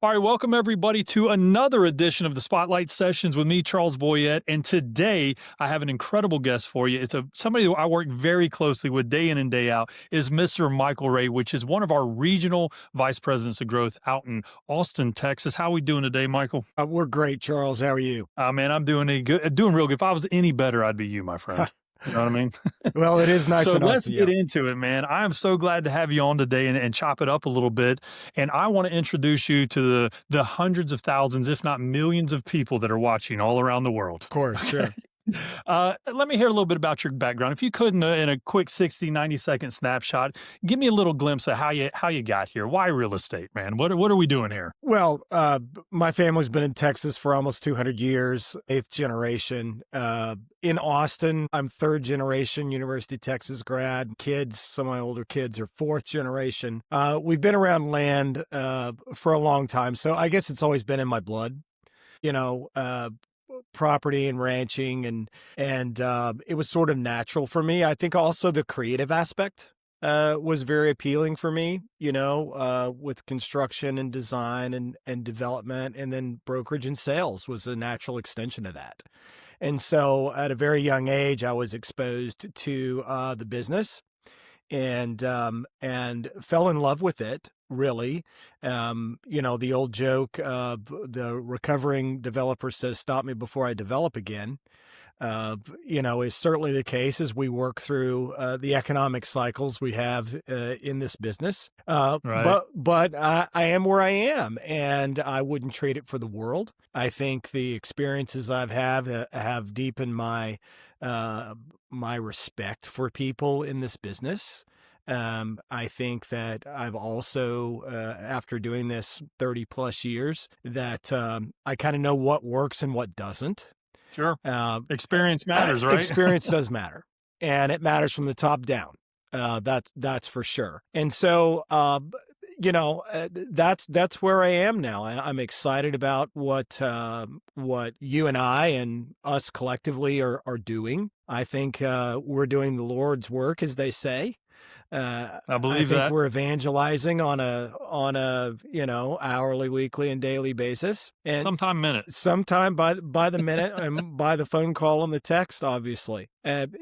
All right, welcome everybody to another edition of the Spotlight Sessions with me, Charles Boyett. And today I have an incredible guest for you. It's somebody who I work very closely with day in and day out is Mr. Michael Wray, which is one of our regional vice presidents of growth out in Austin, Texas. How are we doing today, Michael? We're great, Charles. How are you? Man, I'm doing real good. If I was any better, I'd be you, my friend. You know what I mean? Well, it is nice So in let's Austin. get Yeah. into it, man. I am so glad to have you on today and chop it up a little bit. And I want to introduce you to the hundreds of thousands, if not millions of people that are watching all around the world. Of course, sure. Let me hear a little bit about your background. If you could, in a quick 60, 90-second snapshot, give me a little glimpse of how you got here. Why real estate, man? What are we doing here? Well, my family's been in Texas for almost 200 years, eighth generation. In Austin, I'm third generation University of Texas grad. Kids, some of my older kids are fourth generation. We've been around land for a long time, so I guess it's always been in my blood. You know, property and ranching, and it was sort of natural for me. I think also the creative aspect was very appealing for me, with construction and design and development, and then brokerage and sales was a natural extension of that. And so at a very young age, I was exposed to the business and fell in love with it, really. The old joke, the recovering developer says, stop me before I develop again, is certainly the case as we work through the economic cycles we have in this business. Right. But I am where I am, and I wouldn't trade it for the world. I think the experiences have deepened my respect for people in this business. I think that I've also, after doing this 30 plus years, that I kind of know what works and what doesn't. Sure. Experience matters, right? Experience does matter, and it matters from the top down. That's for sure. And so, that's where I am now. I'm excited about what you and I and us collectively are doing. I think we're doing the Lord's work, as they say. I believe think that. we're evangelizing on a hourly, weekly, and daily basis, and sometime by the minute and by the phone call and the text, obviously.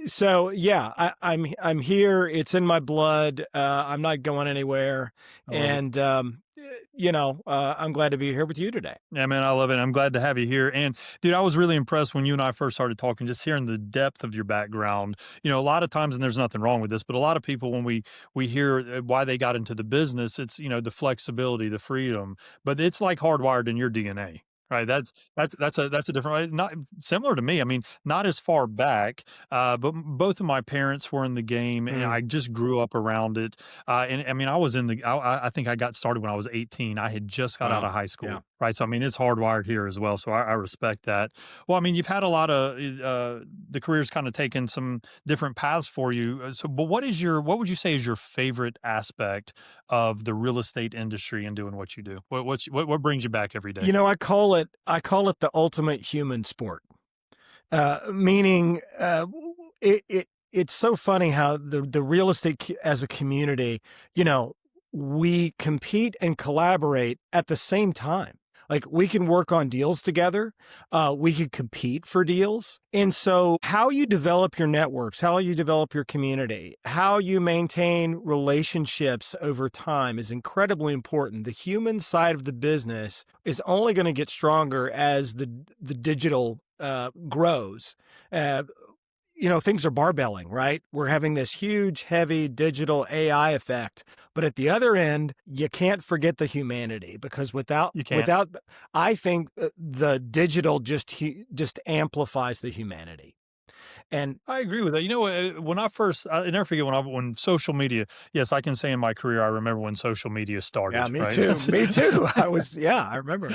So yeah, I'm here. It's in my blood. I'm not going anywhere, and I'm glad to be here with you today. Yeah, man, I love it. I'm glad to have you here. And dude, I was really impressed when you and I first started talking, just hearing the depth of your background. A lot of times, and there's nothing wrong with this, but a lot of people, when we hear why they got into the business, it's, the flexibility, the freedom, but it's like hardwired in your DNA. Right. That's a different, not similar to me. I mean, not as far back, but both of my parents were in the game and I just grew up around it. And I mean, I think I got started when I was 18. I had just got out of high school. Yeah. Right. So, I mean, it's hardwired here as well. So I respect that. Well, I mean, you've had a lot of, the career's kind of taken some different paths for you. But what would you say is your favorite aspect of the real estate industry and doing what you do? What brings you back every day? I call it the ultimate human sport. Meaning, it's so funny how the real estate as a community, we compete and collaborate at the same time. Like, we can work on deals together. We can compete for deals. And so how you develop your networks, how you develop your community, how you maintain relationships over time is incredibly important. The human side of the business is only going to get stronger as the digital grows. Things are barbelling, right? We're having this huge, heavy digital AI effect. But at the other end, you can't forget the humanity, because I think the digital just amplifies the humanity. And I agree with that. When I never forget when social media, yes, I can say in my career, I remember when social media started. yeah, me right? too. Me too. I remember.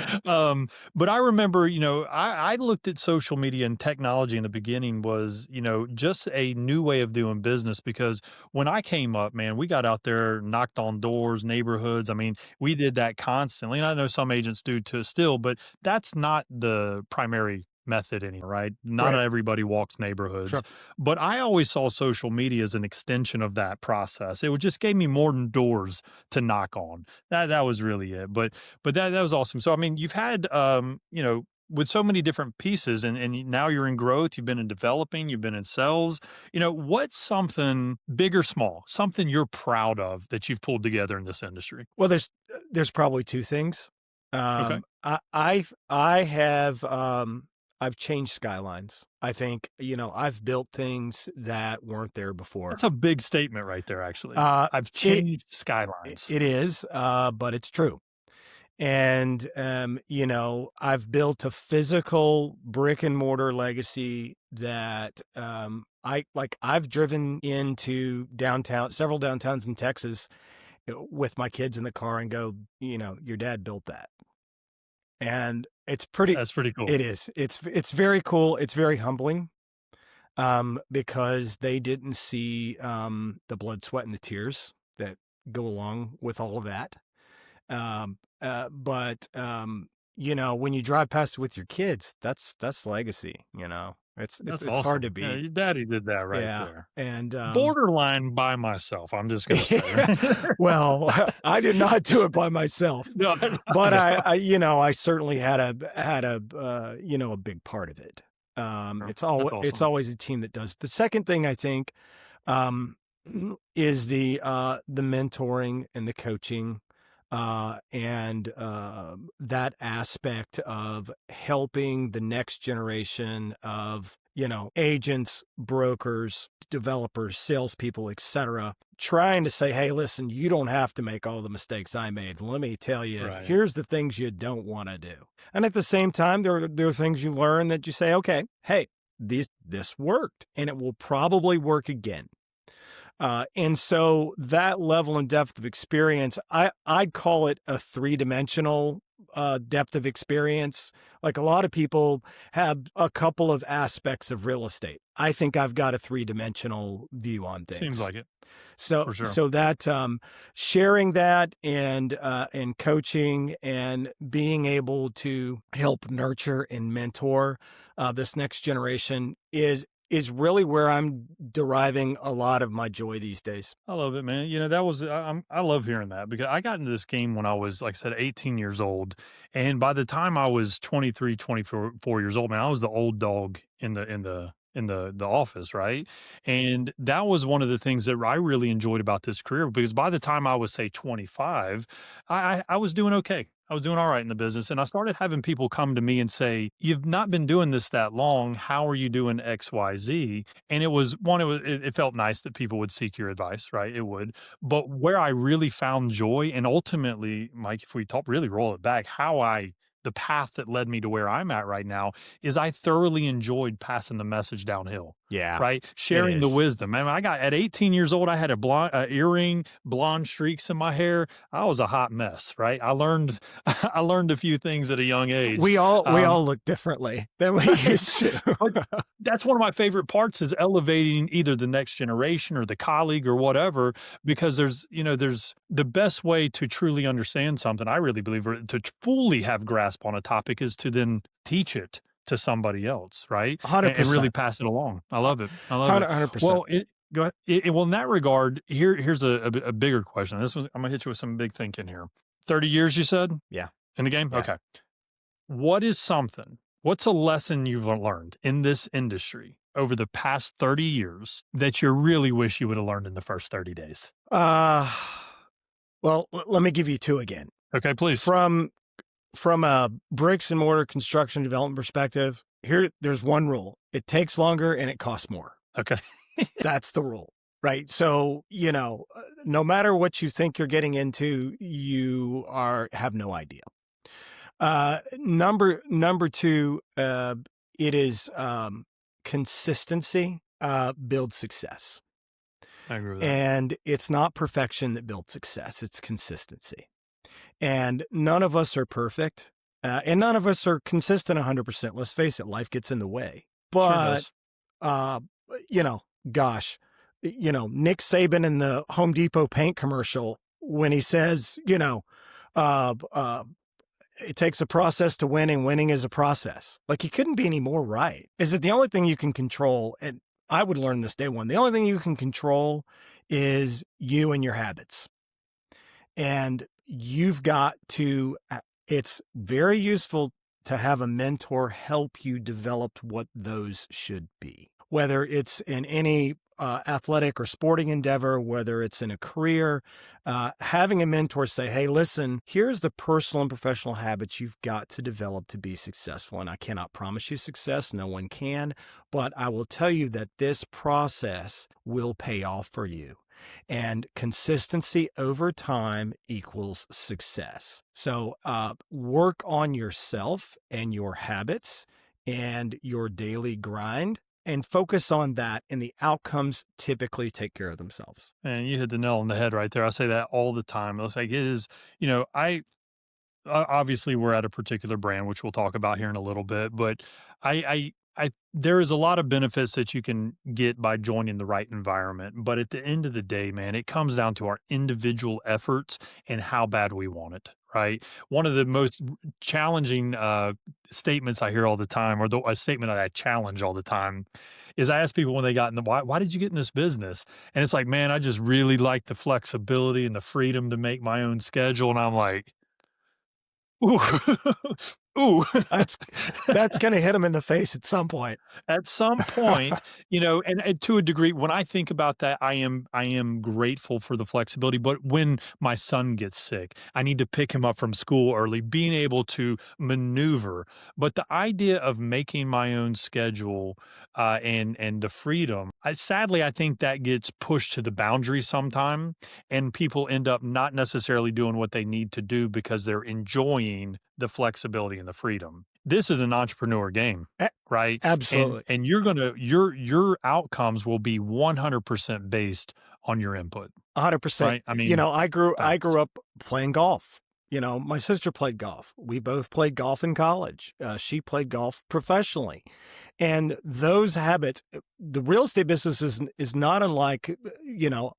But I remember, I looked at social media and technology in the beginning was, just a new way of doing business, because when I came up, man, we got out there, knocked on doors, neighborhoods. I mean, we did that constantly. And I know some agents do too still, but that's not the primary method anymore, right? Not Right. everybody walks neighborhoods, Sure. but I always saw social media as an extension of that process. It would just gave me more doors to knock on. That was really it. But that was awesome. So I mean, you've had with so many different pieces and now you're in growth, you've been in developing, you've been in sales. What's something big or small, something you're proud of that you've pulled together in this industry? Well, there's probably two things. Okay. I have I've changed skylines. I think, I've built things that weren't there before. That's a big statement right there, actually. Uh, I've it changed skylines. it is, but it's true. And I've built a physical brick and mortar legacy that I've driven into several downtowns in Texas with my kids in the car and go, your dad built that. And That's pretty cool. it is. It's very cool. It's very humbling. Because they didn't see the blood, sweat, and the tears that go along with all of that. But when you drive past it with your kids, that's legacy. It's That's it's hard to awesome. Yeah, beat. your daddy did that right Yeah, there. and Borderline by myself, I'm just gonna say. well, I did not do it by myself, No, but no. I certainly had a a big part of it. Oh, that's It's awesome. always a team that does. The second thing I think um, is the mentoring and the coaching, and that aspect of helping the next generation of agents, brokers, developers, salespeople, etc. Trying to say, hey, listen, you don't have to make all the mistakes I made. Let me tell you, Right. here's the things you don't want to do. And at the same time, there are things you learn that you say, okay, hey, this worked, and it will probably work again. And so that level and depth of experience, I'd call it a three-dimensional depth of experience. Like a lot of people have a couple of aspects of real estate. I think I've got a three-dimensional view on Seems things. like it, So for sure. so that sharing that and coaching and being able to help nurture and mentor this next generation is really where I'm deriving a lot of my joy these days. I love it, man. That was I love hearing that because I got into this game when I was, like I said, 18 years old, and by the time I was 23, 24 years old, man, I was the old dog in the office, right? And that was one of the things that I really enjoyed about this career because by the time I was say 25, I was doing okay. I was doing all right in the business, and I started having people come to me and say, "You've not been doing this that long. How are you doing X, Y, Z?" And it felt nice that people would seek your advice, right? It would. But where I really found joy, and ultimately, Mike, if we really roll it back, the path that led me to where I'm at right now is I thoroughly enjoyed passing the message downhill, Yeah, right? it Sharing the is. wisdom. Man, at 18 years old, I had a blonde earring, blonde streaks in my hair. I was a hot mess, right? I learned, I learned a few things at a young age. Um, We all look differently than we used but to. that's one of my favorite parts is elevating either the next generation or the colleague or whatever, because there's the best way to truly understand something, I really believe, or to fully have grasp on a topic is to then teach it to somebody else, right? And really 100%. pass it along. I love it. I love it. 100%. Well, go ahead. Well, in that regard, here's a bigger question. I'm gonna hit you with some big thinking here. 30 years, you said, Yeah. in the game? Yeah. Okay. What's a lesson you've learned in this industry over the past 30 years that you really wish you would have learned in the first 30 days? Uh, well, let me give you two again. Okay, please. From a bricks and mortar construction development perspective, there's one rule. It takes longer and it costs more. Okay. That's the rule, right? So, no matter what you think you're getting into, you have no idea. Number two, it is consistency builds success. I agree with that. And it's not perfection that builds success, it's consistency. And none of us are perfect, and none of us are consistent 100%. Let's face it, life gets in the way. Sure But, does. uh, gosh, Nick Saban in the Home Depot paint commercial when he says, uh, uh, it takes a process to winning. Winning is a process. Like, he couldn't be any more right. Is that the only thing you can control? And I would learn this day one. The only thing you can control is you and your habits. And you've got to, it's very useful to have a mentor help you develop what those should be, whether it's in any athletic or sporting endeavor, whether it's in a career, having a mentor say, hey, listen, here's the personal and professional habits you've got to develop to be successful. And I cannot promise you success. No one can, but I will tell you that this process will pay off for you. And consistency over time equals success. So work on yourself and your habits and your daily grind, and focus on that, and the outcomes typically take care of themselves. And you hit the nail on the head right there. I say that all the time. It's like, it is, obviously we're at a particular brand, which we'll talk about here in a little bit, but there is a lot of benefits that you can get by joining the right environment. But at the end of the day, man, it comes down to our individual efforts and how bad we want it. Right. One of the most challenging statements I hear all the time, or a statement that I challenge all the time, is I ask people when they got in the, why did you get in this business? And it's like, man, I just really like the flexibility and the freedom to make my own schedule. And I'm like, ooh, ooh. That's going to hit them in the face at some point. At some point, and to a degree, when I think about that, I am grateful for the flexibility. But when my son gets sick, I need to pick him up from school early, being able to maneuver. But the idea of making my own schedule and the freedom, sadly, I think that gets pushed to the boundary sometime, and people end up not necessarily doing what they need to do because they're enjoying the flexibility and the freedom. This is an entrepreneur game, right? Absolutely. And you're your outcomes will be 100% based on your input. 100%. Right? I mean, I grew up playing golf. My sister played golf. We both played golf in college. She played golf professionally. And those habits, the real estate business is not unlike,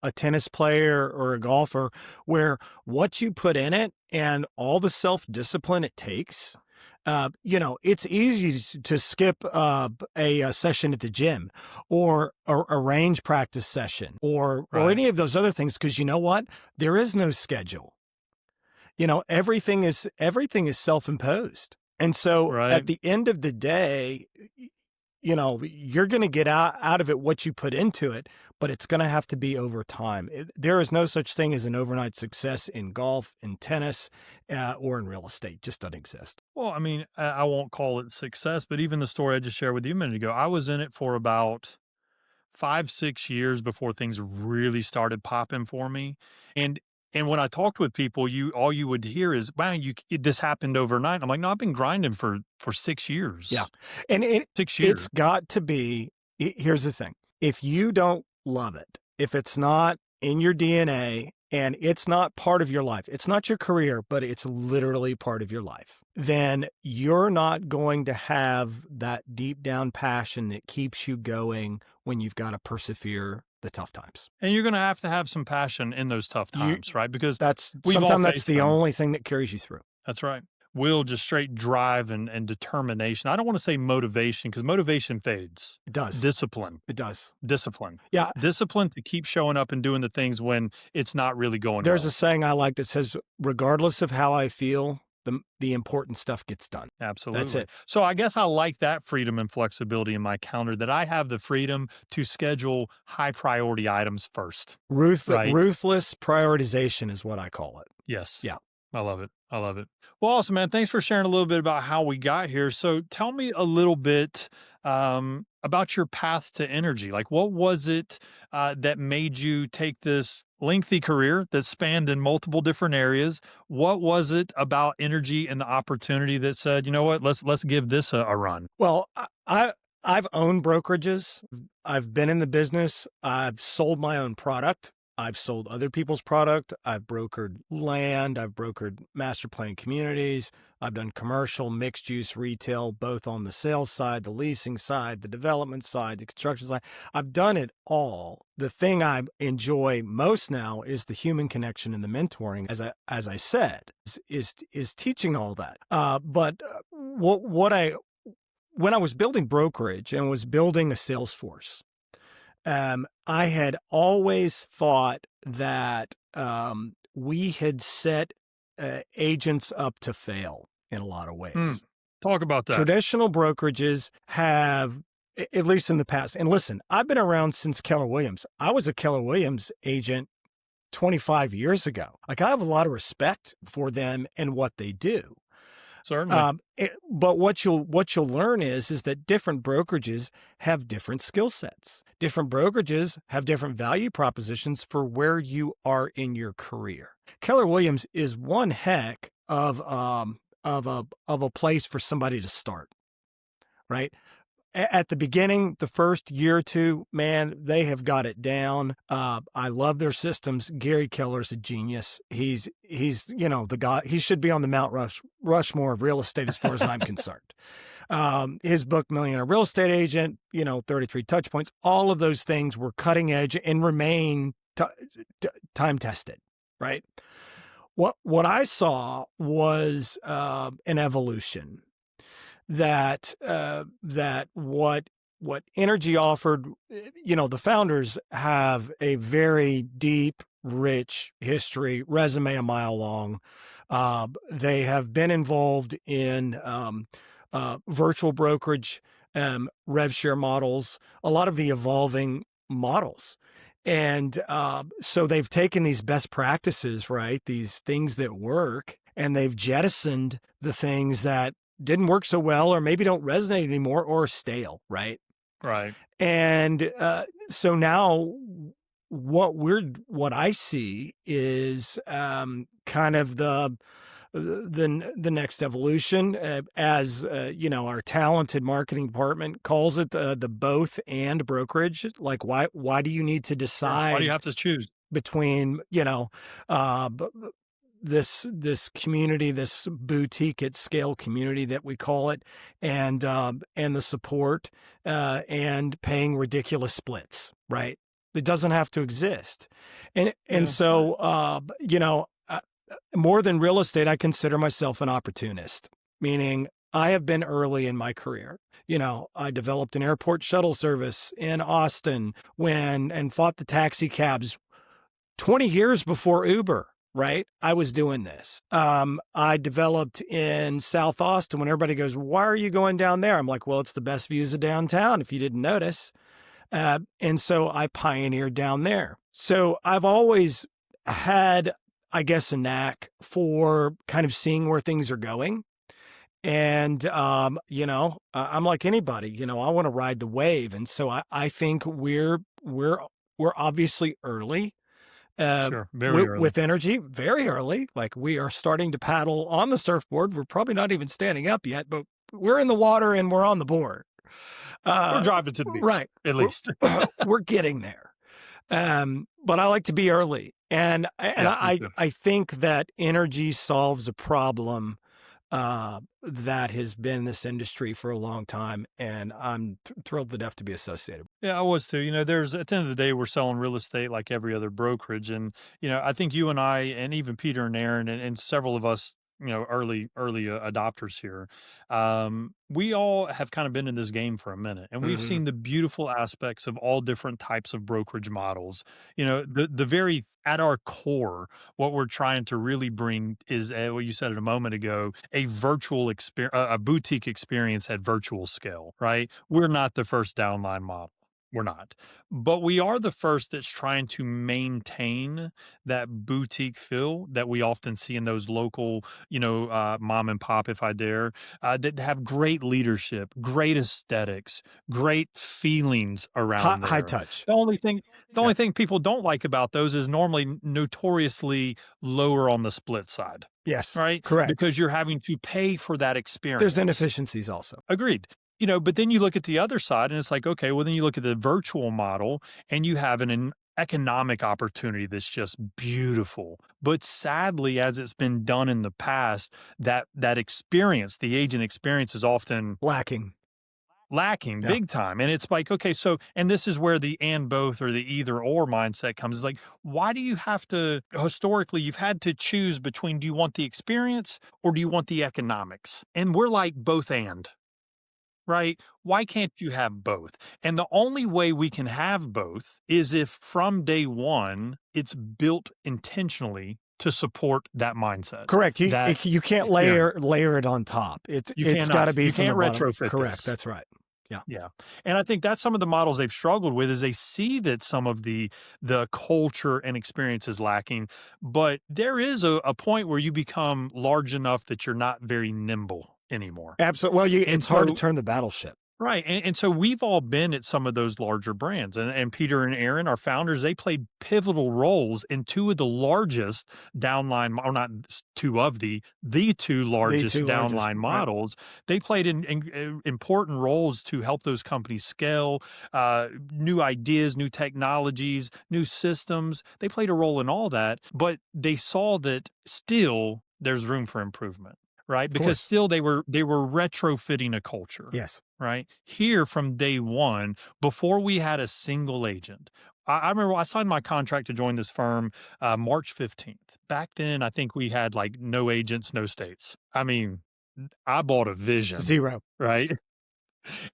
a tennis player or a golfer, where what you put in it and all the self-discipline it takes, it's easy to skip a session at the gym or a range practice session or any of those other things, because you know what? There is no schedule. Everything is self-imposed. And so at the end of the day, you're going to get out of it what you put into it, but it's going to have to be over time. There is no such thing as an overnight success in golf, in tennis, or in real estate. Just doesn't exist. Well, I mean, I won't call it success, but even the story I just shared with you a minute ago, I was in it for about 5-6 years before things really started popping for me. And when I talked with people, all you would hear is, "Wow, this happened overnight." I'm like, "No, I've been grinding for 6 years." Yeah, and 6 years. It's got to be. Here's the thing: if you don't love it, if it's not in your DNA and it's not part of your life, it's not your career, but it's literally part of your life, then you're not going to have that deep down passion that keeps you going when you've got to persevere the tough times. And you're going to have some passion in those tough times, right? Because sometimes that's the only thing that carries you through. That's right. Will, just straight drive and determination. I don't want to say motivation, because motivation fades. It does. Discipline. It does. Discipline. Yeah. Discipline to keep showing up and doing the things when it's not really going There's well. a saying I like that says, regardless of how I feel, the important stuff gets done. Absolutely. That's it. So I guess I like that freedom and flexibility in my calendar, that I have the freedom to schedule high priority items first. Ruthless prioritization is what I call it. Yes. Yeah. I love it. I love it. Well, awesome, man. Thanks for sharing a little bit about how we got here. So tell me a little bit about your path to ENRG. Like, what was it that made you take this lengthy career that spanned in multiple different areas? What was it about ENRG and the opportunity that said, you know what, let's give this a run? Well, I've owned brokerages. I've been in the business. I've sold my own product. I've sold other people's product. I've brokered land. I've brokered master plan communities. I've done commercial, mixed use, retail, both on the sales side, the leasing side, the development side, the construction side. I've done it all. The thing I enjoy most now is the human connection and the mentoring, as I said, is teaching all that. When I was building brokerage and was building a sales force, I had always thought that we had set agents up to fail in a lot of ways. Talk about that. Traditional brokerages have, at least in the past, and listen, I've been around since Keller Williams. I was a Keller Williams agent 25 years ago. Like, I have a lot of respect for them and what they do. Certainly. But what you'll learn is that different brokerages have different skill sets. Different brokerages have different value propositions for where you are in your career. Keller Williams is one heck of a place for somebody to start, right? At the beginning, the first year or two, man, they have got it down. I love their systems. Gary Keller's a genius. He's the guy. He should be on the Mount Rushmore of real estate as far as I'm concerned. His book, Millionaire Real Estate Agent, 33 touch points, all of those things were cutting edge and remain time tested, right? What I saw was an evolution. That what ENRG offered, the founders have a very deep, rich history, resume a mile long. They have been involved in virtual brokerage, rev share models, a lot of the evolving models. And so they've taken these best practices, right? These things that work, and they've jettisoned the things that didn't work so well, or maybe don't resonate anymore, or stale, right? Right. And so now what I see is kind of the next evolution, as our talented marketing department calls it, the both and brokerage. Like, why do you need to decide? Why do you have to choose between this community, this boutique at scale community that we call it, and the support, and paying ridiculous splits, right? It doesn't have to exist. So, more than real estate, I consider myself an opportunist, meaning I have been early in my career. I developed an airport shuttle service in Austin and fought the taxi cabs 20 years before Uber. Right? I was doing this. I developed in South Austin when everybody goes, why are you going down there? I'm like, well, it's the best views of downtown, if you didn't notice. And so I pioneered down there. So I've always had, I guess, a knack for kind of seeing where things are going. And, I'm like anybody, I want to ride the wave. And so I think we're obviously early. Sure. Very early. With ENRG, very early. Like, we are starting to paddle on the surfboard. We're probably not even standing up yet, but we're in the water and we're on the board. We're driving to the beach, right? At least we're getting there. But I like to be early, and I think that ENRG solves a problem that has been in this industry for a long time, and I'm thrilled to death to be associated. Yeah, I was too. There's, at the end of the day, we're selling real estate like every other brokerage. And, I think you and I, and even Peter and Aaron and several of us, early adopters here, we all have kind of been in this game for a minute, and we've seen the beautiful aspects of all different types of brokerage models. The very, at our core, what we're trying to really bring is, what you said a moment ago, a virtual experience, a boutique experience at virtual scale, right? We're not the first downline model. We're not. But we are the first that's trying to maintain that boutique feel that we often see in those local, mom and pop, if I dare, that have great leadership, great aesthetics, great feelings around high there. touch. The only thing people don't like about those is normally notoriously lower on the split side. Yes. Right? Correct. Because you're having to pay for that experience. There's inefficiencies also. Agreed. But then you look at the other side and it's like, okay, well, then you look at the virtual model and you have an economic opportunity that's just beautiful. But sadly, as it's been done in the past, that experience, the agent experience, is often Lacking. lacking Yeah. big time. And it's like, okay, so, and this is where the and both or the either or mindset comes. Is like, why do you have to, historically, you've had to choose between, do you want the experience or do you want the economics? And we're like both and, right? Why can't you have both? And the only way we can have both is if from day one, it's built intentionally to support that mindset. Correct. That, You can't yeah, layer it on top. you It's got cannot, to be you from the can't bottom. retrofit Correct. this. That's right. Yeah. Yeah. And I think that's some of the models they've struggled with is they see that some of the culture and experience is lacking, but there is a point where you become large enough that you're not very nimble anymore. Absolutely. Well, And it's hard to so turn the battleship. right, and so we've all been at some of those larger brands, and Peter and Aaron, our founders, they played pivotal roles in two of the largest downline, or not two of the two The largest two largest. downline Right. models. They played in important roles to help those companies scale, new ideas, new technologies, new systems. They played a role in all that, but they saw that still there's room for improvement, right? Of Because course. still they were retrofitting a culture. Yes. Right here from day one, before we had a single agent. I remember I signed my contract to join this firm March 15th. Back then, I think we had like no agents, no states. I mean, I bought a vision, Zero. right?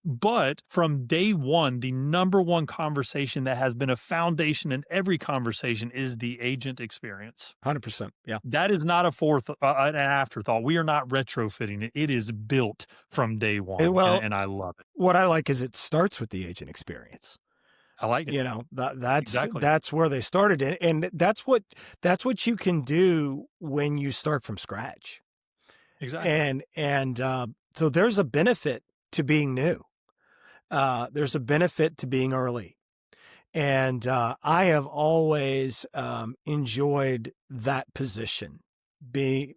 But from day one, the number one conversation that has been a foundation in every conversation is the agent experience. 100%. Yeah. That is not an afterthought. We are not retrofitting it. It is built from day one, Well, and I love it. what I like is it starts with the agent experience. I like it. You know, Exactly. that's where they started, and that's what you can do when you start from scratch. Exactly. And so there's a benefit to being new. There's a benefit to being early. And I have always enjoyed that position, being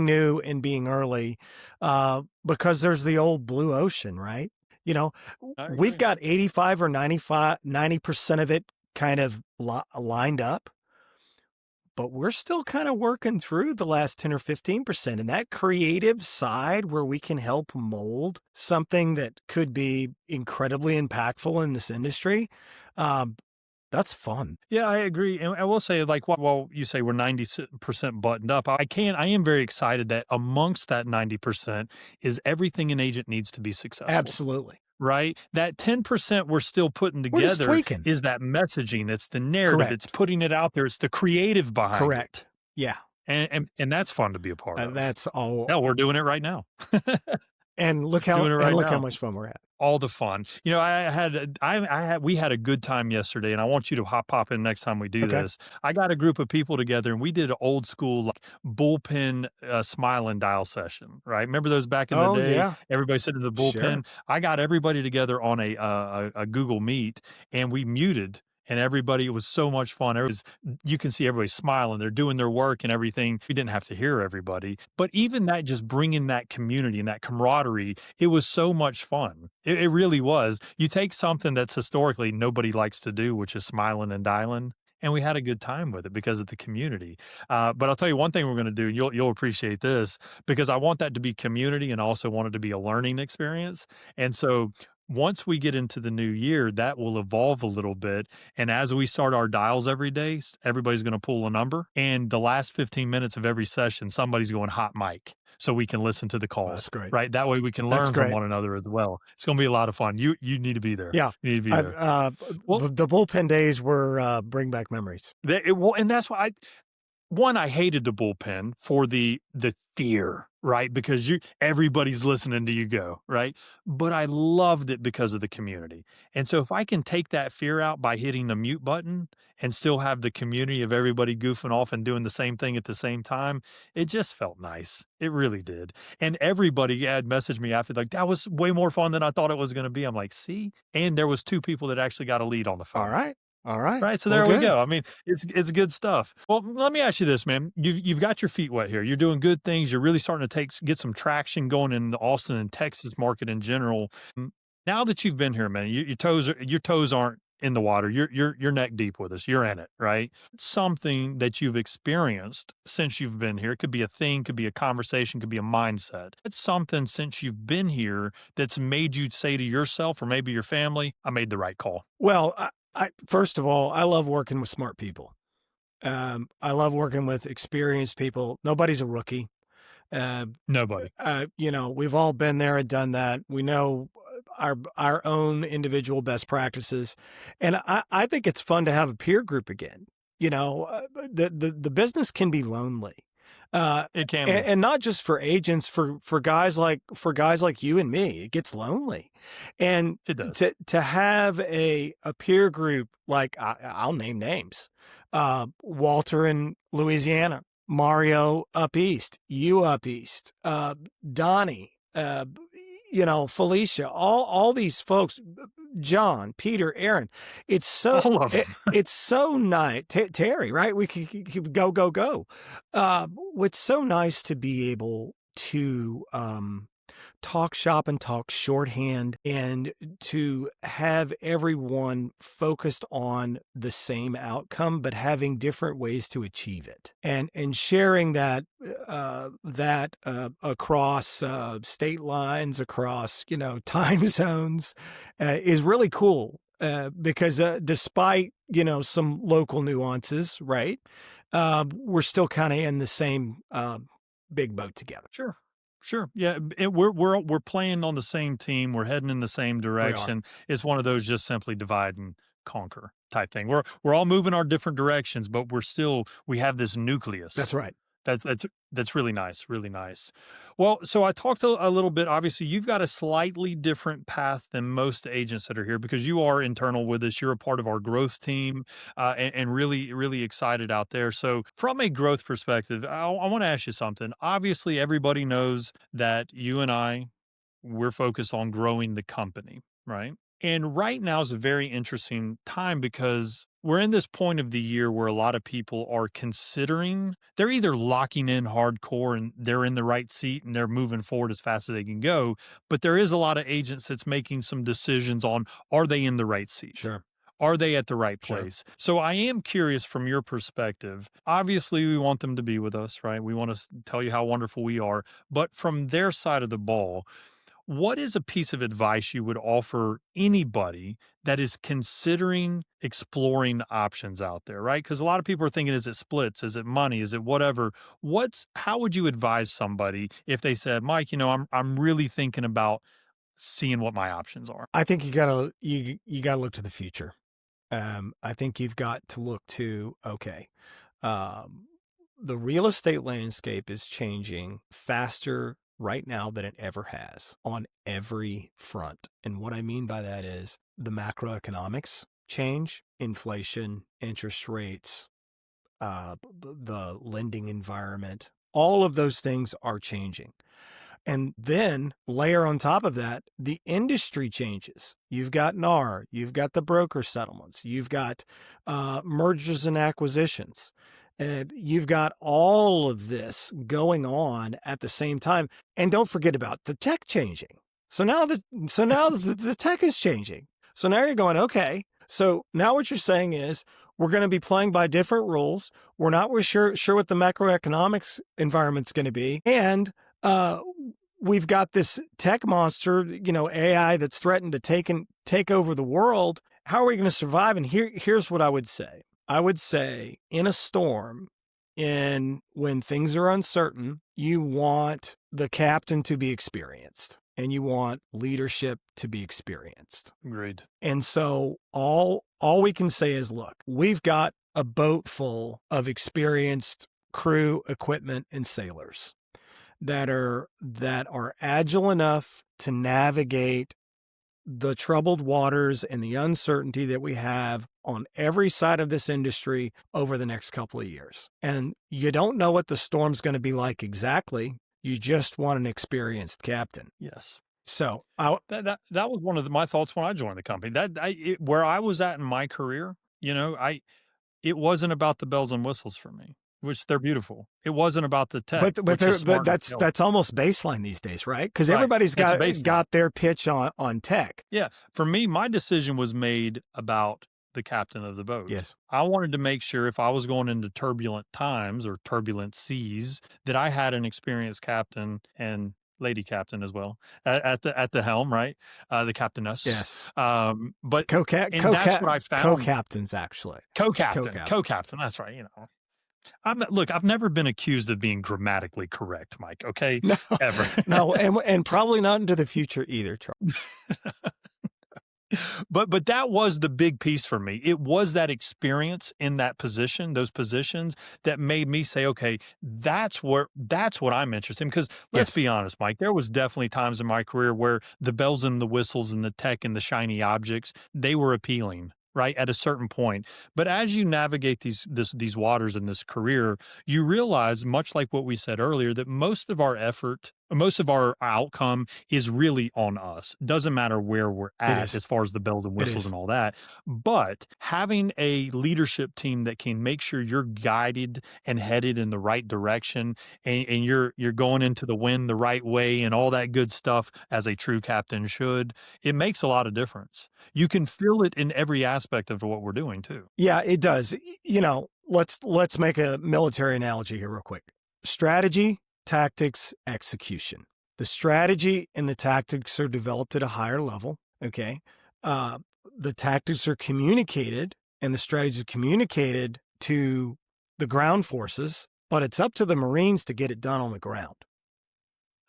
new and being early, because there's the old blue ocean, right? You know, I we've agree. got 85 or 90% of it kind of lined up, but we're still kind of working through the last 10 or 15%. And that creative side where we can help mold something that could be incredibly impactful in this industry, that's fun. Yeah, I agree. And I will say, like, while you say we're 90% buttoned up, I am very excited that amongst that 90% is everything an agent needs to be successful. Absolutely. Right? That 10% we're still putting We're just together tweaking. is that messaging. It's the narrative. It's Correct. putting it out there. It's the creative behind Correct. it. Yeah. And that's fun to be a part of. That's all. Hell, we're doing it right now. And look Doing it right how now. much fun we're having. All the fun. You know, we had a good time yesterday, and I want you to pop in next time we do Okay. this. I got a group of people together, and we did an old school like bullpen smile and dial session. Right? Remember those back in the Oh, day? yeah. Everybody sitting in the bullpen. Sure. I got everybody together on a Google Meet, and we muted. And everybody, it was so much fun. You can see everybody smiling. They're doing their work and everything. We didn't have to hear everybody. But even that, just bringing that community and that camaraderie, it was so much fun. It really was. You take something that's historically nobody likes to do, which is smiling and dialing, and we had a good time with it because of the community. But I'll tell you one thing we're going to do. You'll appreciate this because I want that to be community and also want it to be a learning experience. And so once we get into the new year, that will evolve a little bit. And as we start our dials every day, everybody's going to pull a number. And the last 15 minutes of every session, somebody's going hot mic so we can listen to the calls. That's great. Right? That way we can That's learn from great. one another as well. It's going to be a lot of fun. You need to be there. Yeah. You need to be there. Well, The bullpen days were bring back memories. and that's why I hated the bullpen for the fear, right? Because everybody's listening to you go, right? But I loved it because of the community. And so if I can take that fear out by hitting the mute button and still have the community of everybody goofing off and doing the same thing at the same time, it just felt nice. It really did. And everybody had messaged me after, like, that was way more fun than I thought it was going to be. I'm like, see? And there was 2 people that actually got a lead on the phone. All right. Right. So Well, there we good. go. I mean, it's good stuff. Well, let me ask you this, man. You've got your feet wet here. You're doing good things. You're really starting to get some traction going in the Austin and Texas market in general. Now that you've been here, man, your toes aren't in the water. You're neck deep with us. You're in it, right? Something that you've experienced since you've been here. It could be a thing, could be a conversation, could be a mindset. It's something since you've been here that's made you say to yourself or maybe your family, I made the right call. Well, first of all, I love working with smart people. I love working with experienced people. Nobody's a rookie. Uh, Nobody. we've all been there and done that. We know our own individual best practices, and I think it's fun to have a peer group again. The business can be lonely, It can and, be. and not just for agents, for guys like you and me, it gets lonely, and It does. to have a peer group like I'll name names, Walter in Louisiana. Mario up east, you up east, Donnie, Felicia, all these folks, John, Peter, Aaron. It's so All of them. it's so nice. Terry, right? We could go. It's so nice to be able to talk shop and talk shorthand and to have everyone focused on the same outcome, but having different ways to achieve it, and sharing that across state lines, across time zones, is really cool. Because despite some local nuances, right, we're still kind of in the same big boat together. Sure. Yeah, we're playing on the same team. We're heading in the same We are. direction. It's one of those just simply divide and conquer type thing. We're all moving our different directions, but we have this nucleus. That's right. That's really nice, really nice. Well, so I talked a little bit. Obviously, you've got a slightly different path than most agents that are here because you are internal with us. You're a part of our growth team, and really, really excited out there. So, from a growth perspective, I want to ask you something. Obviously, everybody knows that you and we're focused on growing the company, right? And right now is a very interesting time because we're in this point of the year where a lot of people are considering, they're either locking in hardcore and they're in the right seat and they're moving forward as fast as they can go. But there is a lot of agents that's making some decisions on, are they in the right seat? Sure. Are they at the right Sure. place? So I am curious from your perspective. Obviously, we want them to be with us, right? We want to tell you how wonderful we are. But from their side of the ball, what is a piece of advice you would offer anybody that is considering exploring options out there, right? Because a lot of people are thinking, is it splits? Is it money? Is it whatever? How would you advise somebody if they said, Mike, I'm really thinking about seeing what my options are? I think you gotta look to the future. I think you've got to look to, okay, the real estate landscape is changing faster right now than it ever has on every front. And what I mean by that is the macroeconomics change, inflation, interest rates, the lending environment, all of those things are changing. And then layer on top of that, the industry changes. You've got NAR, you've got the broker settlements, you've got mergers and acquisitions. You've got all of this going on at the same time. And don't forget about the tech changing. So now the tech is changing. So now you're going, okay. So now what you're saying is we're going to be playing by different rules. We're not sure what the macroeconomics environment's going to be. And we've got this tech monster, AI that's threatened to take over the world. How are we going to survive? And here's what I would say. I would say in a storm, when things are uncertain, you want the captain to be experienced and you want leadership to be experienced. Agreed. And so all we can say is, look, we've got a boat full of experienced crew, equipment, and sailors that are agile enough to navigate the troubled waters and the uncertainty that we have on every side of this industry over the next couple of years. And you don't know what the storm's going to be like exactly. You just want an experienced captain. Yes. So that was one of my thoughts when I joined the company. Where I was at in my career, it wasn't about the bells and whistles for me, which they're beautiful. It wasn't about the tech, but that's almost baseline these days, right? Because everybody's got their pitch on tech. Yeah, for me, my decision was made about the captain of the boat. Yes. I wanted to make sure if I was going into turbulent times or turbulent seas that I had an experienced captain and lady captain as well at the helm, right? The captainess. Yes. But and that's what I found. Co-captains, actually. Co-captain. That's right. You know, I'm not, look. I've never been accused of being grammatically correct, Mike. Okay, No, ever. no, and probably not into the future either, Charles. But that was the big piece for me. It was that experience in that position, those positions that made me say, okay, that's what I'm interested in. Because let's Yes. be honest, Mike, there was definitely times in my career where the bells and the whistles and the tech and the shiny objects, they were appealing. Right at a certain point, but as you navigate these waters in this career, you realize, much like what we said earlier, that most of our effort, most of our outcome is really on us. Doesn't matter where we're It at is. as far as the bells and It whistles is. and all that. But having a leadership team that can make sure you're guided and headed in the right direction and you're going into the wind the right way and all that good stuff as a true captain should, it makes a lot of difference. You can feel it in every aspect of what we're doing too. Yeah, it does. You know, let's make a military analogy here real quick. Strategy, tactics, execution. The strategy and the tactics are developed at a higher level. Okay. The tactics are communicated and the strategy is communicated to the ground forces, but it's up to the Marines to get it done on the ground.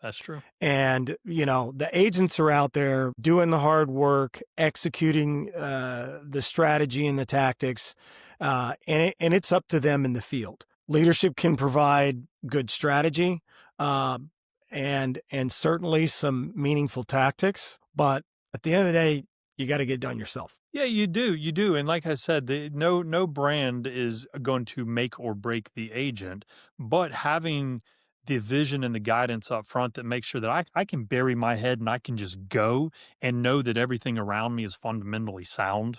That's true. And, you know, the agents are out there doing the hard work, executing the strategy and the tactics, and it's up to them in the field. Leadership can provide good strategy and certainly some meaningful tactics, but at the end of the day, you got to get it done yourself. Yeah, you do. And like I said, no brand is going to make or break the agent, but having the vision and the guidance up front that makes sure that I can bury my head and I can just go and know that everything around me is fundamentally sound.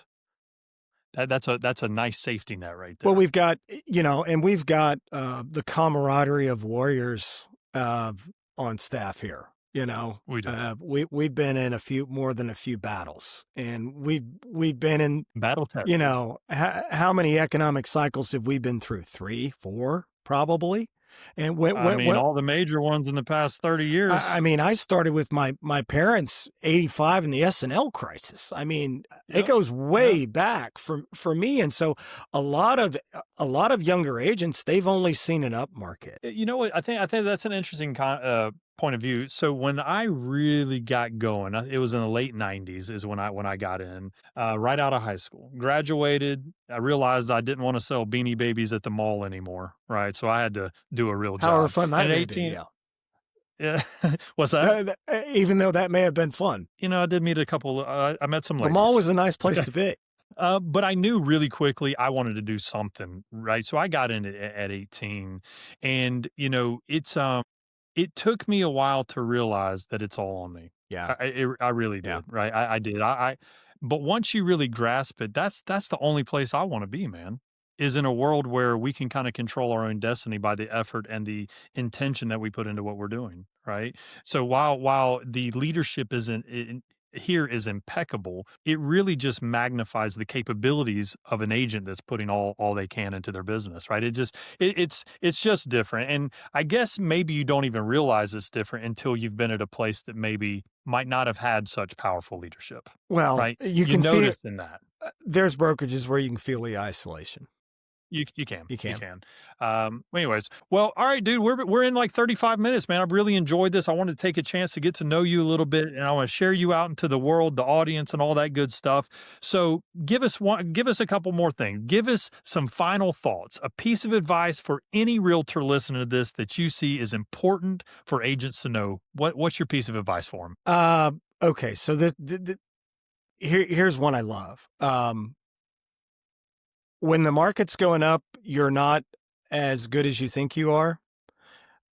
That's a nice safety net right there. Well, we've got, you know, and we've got the camaraderie of warriors on staff here. You know, We do. We've been in more than a few battles, and we've been in Battle tested. You know, how many economic cycles have we been through? 3, 4, probably. And all the major ones in the past 30 years. I mean, I started with my parents, 85 in the S&L crisis. I mean, it goes way back for me. And so a lot of younger agents, they've only seen an up market. You know what? I think that's an interesting point of view. So when I really got going, it was in the late 90s is when I got in, right out of high school, graduated. I realized I didn't want to sell Beanie Babies at the mall anymore. Right. So I had to do a real job. However fun that may 18, be, yeah. What's that? Even though that may have been fun. You know, I did meet a couple, I met some ladies. The mall was a nice place to be. But I knew really quickly I wanted to do something, right? So I got in at 18 and, you know, it took me a while to realize that it's all on me. Yeah. I really did, right? I did. But once you really grasp it, that's the only place I want to be, man, is in a world where we can kind of control our own destiny by the effort and the intention that we put into what we're doing, right? So while the leadership here is impeccable, it really just magnifies the capabilities of an agent that's putting all they can into their business, right? It's just different. And I guess maybe you don't even realize it's different until you've been at a place that maybe might not have had such powerful leadership. Well, right? you can notice in that. There's brokerages where you can feel the isolation. You can. Anyways, well, all right, dude, we're in like 35 minutes, man. I've really enjoyed this. I wanted to take a chance to get to know you a little bit, and I want to share you out into the world, the audience, and all that good stuff. So give us a couple more things. Give us some final thoughts, a piece of advice for any realtor listening to this that you see is important for agents to know. What's your piece of advice for them? Okay, so here's one I love. When the market's going up, you're not as good as you think you are.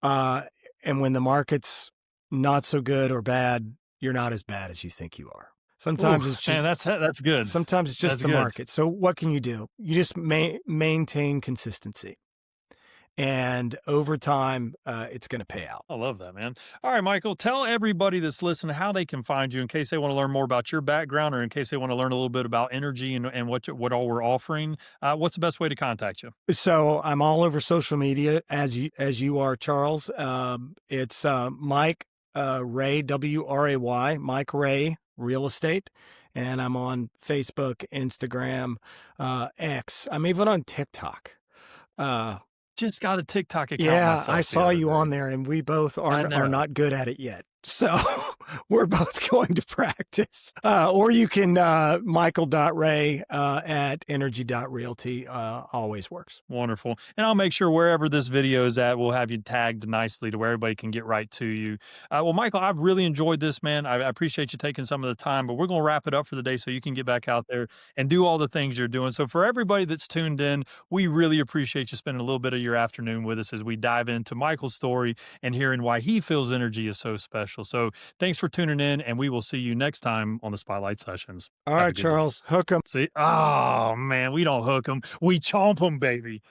And when the market's not so good or bad, you're not as bad as you think you are. Sometimes it's just, man, that's good. Sometimes it's just the market. So what can you do? You just maintain consistency. and over time, it's going to pay out. I love that, man. All right, Michael, tell everybody that's listening how they can find you in case they want to learn more about your background or in case they want to learn a little bit about energy and what all we're offering. What's the best way to contact you? So I'm all over social media as you are, Charles. It's Mike Ray, Wray, Mike Ray Real Estate, and I'm on Facebook, Instagram, X. I'm even on TikTok. Uh, Just got a TikTok account yeah, I myself the saw other you on day. there, and we both I are know. not good at it yet. So we're both going to practice. Or you can Michael.Ray at ENRG Realty. Always works. Wonderful. And I'll make sure wherever this video is at, we'll have you tagged nicely to where everybody can get right to you. Well, Michael, I've really enjoyed this, man. I appreciate you taking some of the time, but we're going to wrap it up for the day so you can get back out there and do all the things you're doing. So for everybody that's tuned in, we really appreciate you spending a little bit of your afternoon with us as we dive into Michael's story and hearing why he feels energy is so special. So thanks for tuning in, and we will see you next time on the Spotlight Sessions. All Have a right, good day. Charles, hook 'em. See? Oh, man, we don't hook them. We chomp them, baby.